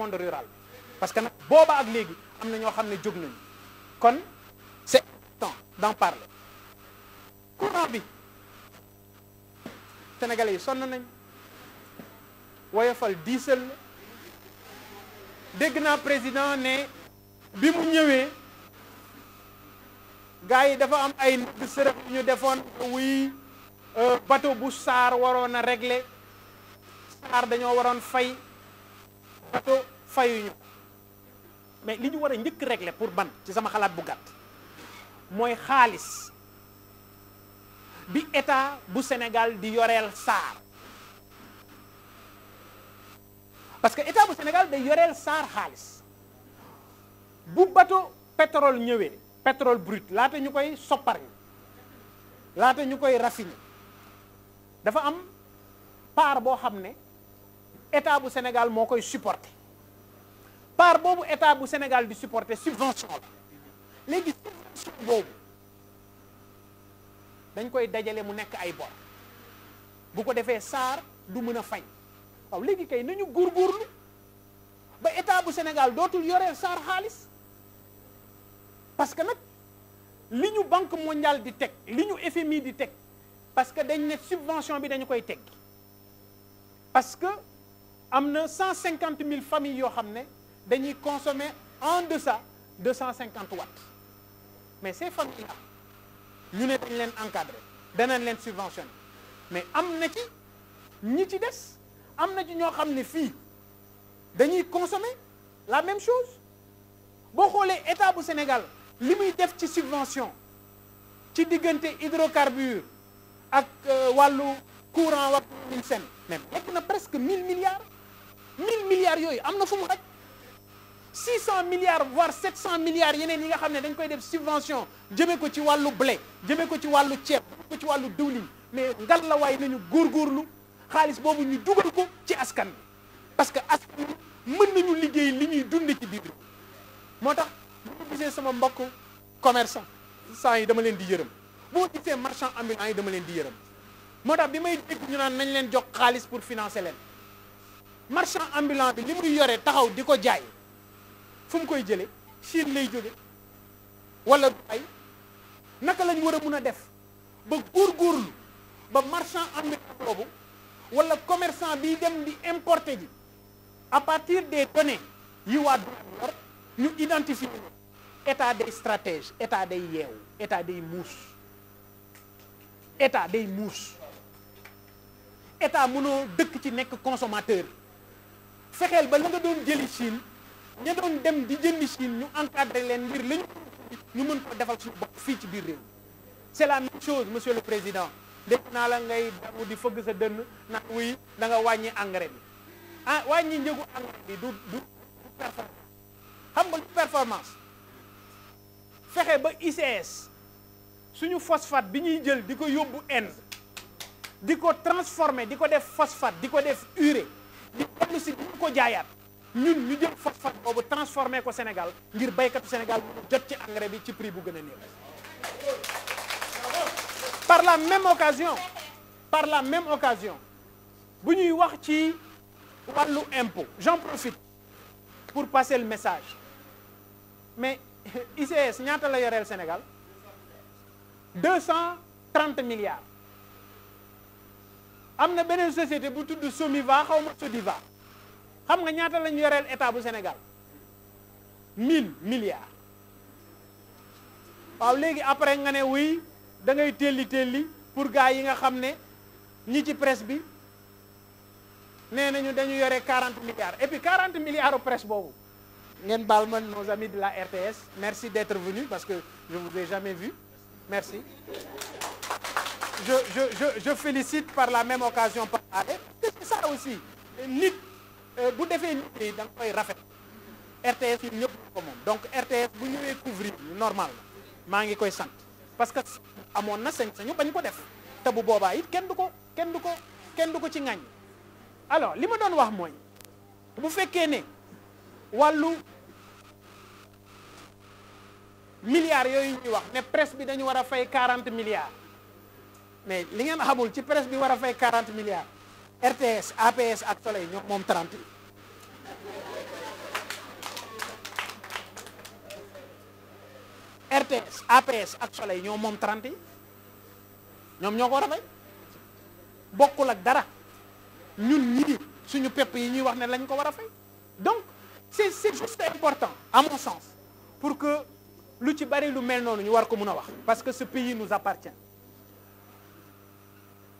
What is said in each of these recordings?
monde rural parce que nag booba ak léegi am na ñoo xam ne jóg nañu kon c'est temps d'en parler. courant bi sénégalais yi sonn nañ woyofal diisal la dégg naa président ne bi mu ñëwee gars yi dafa am ay ndëgg sërëx yu ñu defoon wuy bateau bu SAR waroon a régler SAR dañoo waroon fay bateau fayuñu mais li ñu war a njëkk régler pour ban ci sama xalaat bu gàtt mooy xaalis bi état bu Sénégal di yoreel SAR parce que état bu Sénégal day yoreel SAR xaalis bu bateau pétrole ñëwee pétrole brut laata ñu koy sopparñi laata ñu koy raffiner dafa am part boo xam ne état bu Sénégal moo koy supporter part boobu état bu Sénégal di supporter subvention la léegi subvention boobu dañ koy dajale mu nekk ay bor bu ko defee SAR du mën a fay waaw léegi kay nañu góorgóorlu ba état bu Sénégal dootul yoreel SAR xaalis parce que nag li ñu banque mondiale di teg li ñu FMI di teg parce que dañ ne subvention bi dañu koy teg parce que am na 150 000 familles yoo xam ne dañuy consommer en deçà de 150 watts mais ces familles là ñu ne dañ leen encadrer danañ leen subventionner mais am na ci ñi ci des am na ci ñoo xam ne fii dañuy consommer la même chose boo xoolee état bu Sénégal li muy def ci subvention ci diggante hydrocarbures ak wàllu courant wax min sen même nekk na presque 1000 milliards 1000 milliards yooyu am na fu mu xaj 600 milliards voire 700 milliards yeneen yi nga xam ne dañ koy def subvention jëmee ko ci wàllu blé jëmee ko ci wàllu ceeb jëmee ko ci wàllu diwlin mais ngal la waay nañu góorgóorlu xaalis boobu ñu dugal ko ci askan bi parce que askan bi mën nañu liggéey li ñuy dund ci biir moo tax bu ma gisee sama mbokk commerçant yi dama leen di yërëm boo gisee marchand ambulant yi dama leen di yërëm moo tax bi may dégg ñu naan nañ leen jox xaalis pour financer leen marchand ambulant bi li muy yore taxaw di ko jaay fu mu koy jëlee Chine lay jóge wala ay naka lañ war a mun a def ba góorgóorlu ba marchand ambulant boobu wala commerçant bi dem di importer ji à partir des données yi waa yor ñu identifier état day stratège état day yeewu état day muus état day muus état mënoo dëkk ci nekk consommateur fexeel ba la nga doon jëli Chine ña doon dem di jëndi Chine ñu encadré leen ngir lañu ñu mën ko defal suñu bopp fii ci biir réew c'est la même chose monsieur le président dégg naa la ngay damu di fëgg sa dënn naan wuy da nga wàññi engrais bi ah wàññi njëgu engrais bi du performance xam nga lu performance fexe ba ICS suñu phosphate bi ñuy jël di ko yóbbu Inde di ko transformer di ko def phosphate di ko def urée di dellu si di ko jaayaat ñun ñu jël phosphate boobu transformer ko Sénégal ngir baykatu Sénégal jot ci engrais bi ci prix bu gën a néew. par la même occasion bu ñuy wax ci wàllu impôt j'en profite pour passer le message mais ICS ñaata la yoreel Sénégal 230 milliards am na beneen société bu tudd Somiva xaw ma Sodiva xam nga ñaata lañu yoreel état bu Sénégal 1000 milliards waaw léegi après nga ne wuy da ngay telli pour gars yi nga xam ne ñi ci presse bi nee nañu dañu yore 40 milliards et puis 40 milliards au presse boobu ngeen baal ma nos amis de la RTS merci d'être venus parce que je vous ai jamais vu merci je félicite par la même occasion par c'est ça aussi nit bu defee nit da nga koy rafet RTS ñun ñëpp ko moom donc RTS bu ñëwee couvrir normal maa ngi koy sant parce que amoon na sañ-sañu bañ ko def te bu boobaa it kenn du ko ci ŋàññ alors li ma doon wax mooy bu fekkee ne wàllu milliards yooyu ñuy wax ne presse bi dañu war a fay 40 milliards mais li ngeen xamul ci presse bi war a fay 40 milliards RTS APS ak Soleil ñoom moom 30 RTS APS ak Soleil ñoo moom 30 yi ñoom ñoo ko war a fay bokkul ak dara ñun ñii suñu pepp yi ñuy wax ne lañ ko war a fay donc c'est juste important à mon sens pour que lu ci bari lu mel noonu ñu war ko mun a wax parce que ce pays nous appartient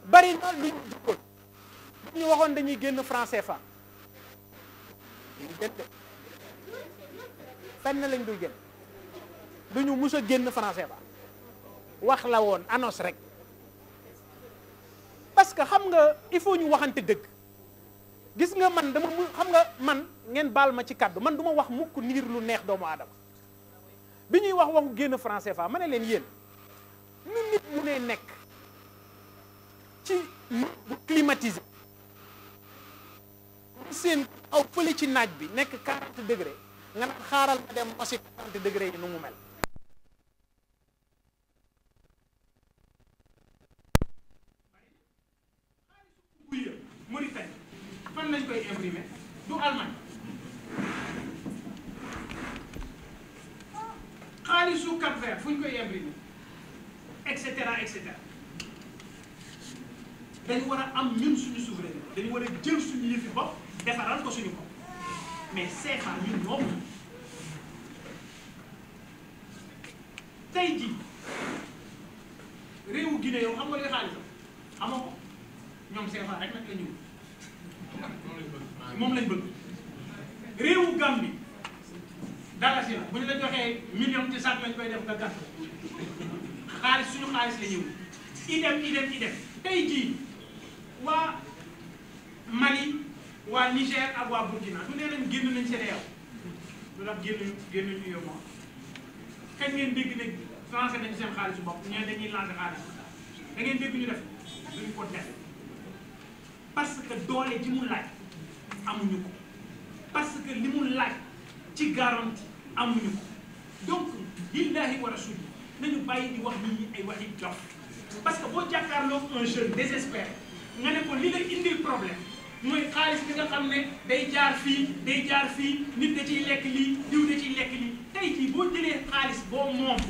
bari na lu ñu jikkoon ñu waxoon dañuy génn franc CFA fenn lañ dul génn duñu mus a génn franc CFA wax la woon annonce rek parce que xam nga il faut ñu waxante dëgg gis nga man dama mu xam nga man ngeen baal ma ci kàddu man du ma wax mukk niir lu neex doomu aadama bi ñuy wax waxu génn franc CFA ma ne leen yéen nu nit mu ne nekk ci bu climatisé seen aw fële ci naaj bi nekk 40 degré nga naan xaaral ma dem aussi 40 degré yi nu mu mel Mauritanie fan lañ koy imprimer du Allemagne xaalisu Cap-Vert fu ñu koy imprimer et cetera dañu war a am ñun suñu souveraineté dañu war a jël suñu yëfi bopp defaral ko suñu bopp mais CFA ñun ñoo ko tey jii réewu Guinée yow xam nga luy xaalisam xamoo ko ñoom CFA rek nag la ñu moom lañ bëgg réewu Gambie dalasi la bu ñu la joxee million ci sac lañ koy def nga gàtt xaalis suñu xaalis la ñëw idem tey jii waa Mali waa Niger ak waa Burkina du nee nañ génn nañ CEDEAO lu tax génnuñu yow moom kañ ngeen dégg ne lancé nañ seen xaalisu bopp ñee dañuy lancé xaalis da ngeen dégg ñu def duñu ko def parce que doole ji mu laaj amuñu ko parce que li mu laaj ci garantie amuñu ko donc billahi wa rasuli nañu bàyyi di wax nit ñi ay waxi dof parce que boo jàkkaarloo un jeune désespéré nga ne ko li la indil problème mooy xaalis bi nga xam ne day jaar fii nit da ciy lekk lii diw da ciy lekk lii tey jii boo jëlee xaalis boo moom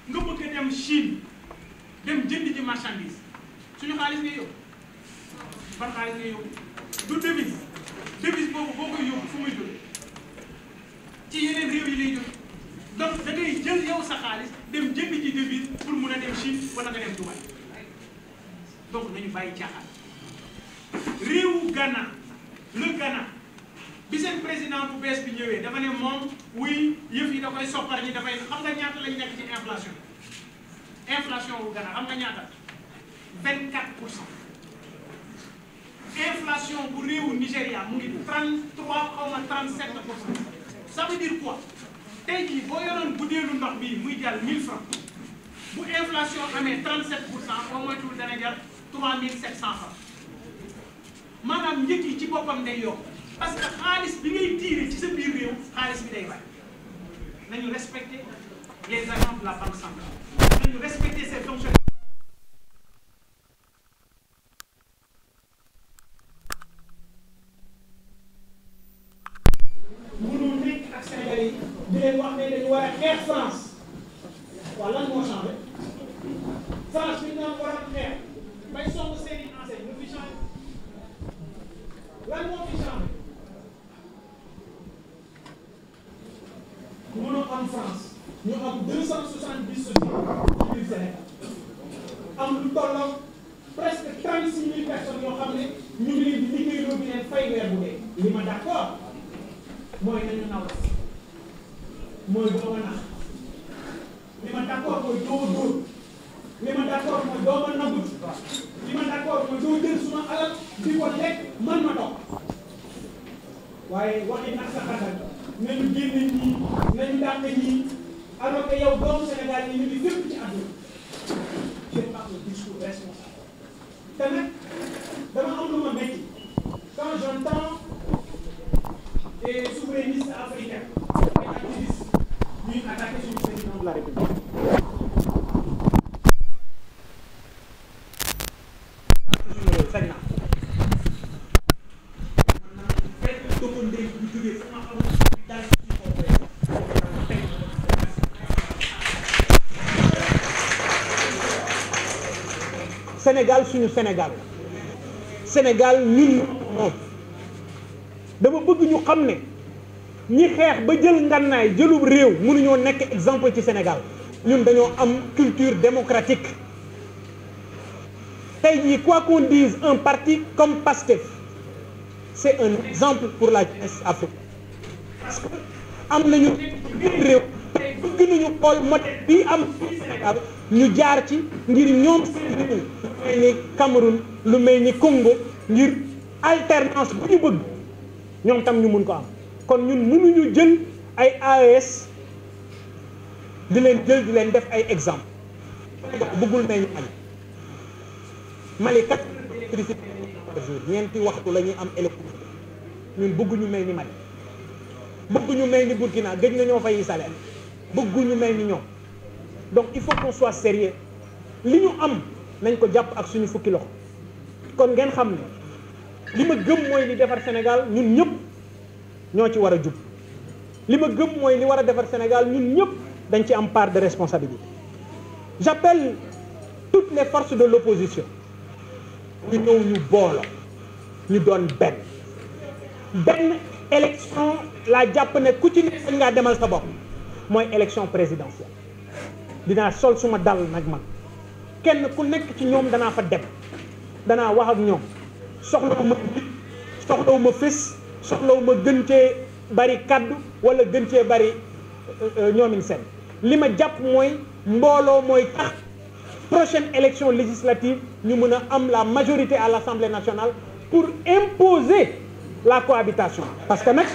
nga bëgg a dem Chine dem jënd ji marchandise suñu xaalis ngay yóbbu ban xaalis ngay yóbbu du devise boobu boo koy yóbbu fu muy jóge ci yeneen réew yi lay jóge donc da ngay jël yow sa xaalis dem jënd ji devise pour mun a dem Chine wala nga dem Dubaï donc nañu bàyyi caaxaan réewu Ghana le Ghana bi seen président bu bees bi ñëwee dafa ne moom wuy yëf yi da koy soppar ñi dafay xam nga ñaata lañ nekk ci inflation wu Ghana xam nga ñaata 24%. Inflation bu réewu Nigéria mu ngi 33 xaw ma 37%. Ça veut dire quoi tey jii boo yoroon butéelu ndox bii muy jàll 1000 francs bu inflation amee 37% au moins tout dana jar 3700 francs maanaam njëkk yi ci boppam day yokk parce que xaalis bi ngay tiire ci sa biir réew xaalis bi day bari nañu respecter les agents de la banque centrale nañu respecter ces fonctionnaires. mënul nekk ak Sénégalais yi di leen wax ne dañu war a xeex France waaw lan moo changé France bi ñu naan war a xeex bay song seen i enseigne lu fi changé lan moo fi changé mënoo am France ñu am 270 sociétés ci biir Sénégal am lu tolloog presque 36 000 personnes yoo xam ne ñu ngi leen di liggéeyloo di leen fay weer bu dee li ma d'accord mooy nañu naw mooy doo ma nax li ma d'accord mooy doo ma dóor li ma d'accord mooy doo ma nagut li ma d'accord mooy doo jël suma alal di ko lekk man ma toog waaye waxi nax sa xatal nañu génne ñii nañu dàq ñii alors que yow doomu Sénégal yi ñu ngi fépp ci àdduna c'est pas un discours responsable te nag dama am lu ma métti quand j'entends des souverainistes africains et activistes ñuy attaquer suñu président de la République. sañ naa fekk doppandéy bu jógee fu ma xamul daal ci kaw Sénégal suñu Sénégal Sénégal ñun moom dama bëgg ñu xam ne ñi xeex ba jël ngànnaay jëlub réew mënuñoo nekk exemple ci Sénégal ñun dañoo am culture démocratique tey jii quoi qu'on dise un parti comme PASTEF c'est un exemple pour la jeunesse africaine parce que am nañu réew bëgg nañu xool modèle bii am Sénégal ñu jaar ci ngir ñoom seen réew lu mel ni Cameroun lu mel ni Congo ngir alternance bu ñu bëgg ñoom tam ñu mun ko am kon ñun mënuñu jël ay AES di leen jël di leen def ay exemple bëggul mel ni Mali kat électricité par jour ñeenti waxtu la ñuy am électricité ñun bëgguñu mel ni Mali bëgguñu mel ni Burkina gëj na ñoo fay salaire bëgguñu mel ni ñoom donc il faut qu'on soit sérieux li ñu am nañ ko jàpp ak suñu fukki loxo kon ngeen xam ne li ma gëm mooy li defar Sénégal ñun ñëpp ñoo ci war a jub li ma gëm mooy li war a defar Sénégal ñun ñëpp dañ ci am part de responsabilité j'appelle toutes les forces de l'opposition ñu ñëw ñu booloo ñu doon benn élection laa jàpp ne ku ci nekk ngaa demal sa bopp mooy élection présidentielle dinaa sol suma dal nag man kenn ku nekk ci ñoom danaa fa dem danaa wax ak ñoom soxlawuma nit soxlawuma fés soxlawuma gën cee bari kaddu wala gën cee bari ñoomin seen li ma jàpp mooy mbooloo mooy tax prochaine élection législative ñu mën a am la majorité à l'Assemblée nationale pour imposer la cohabitation parce que nag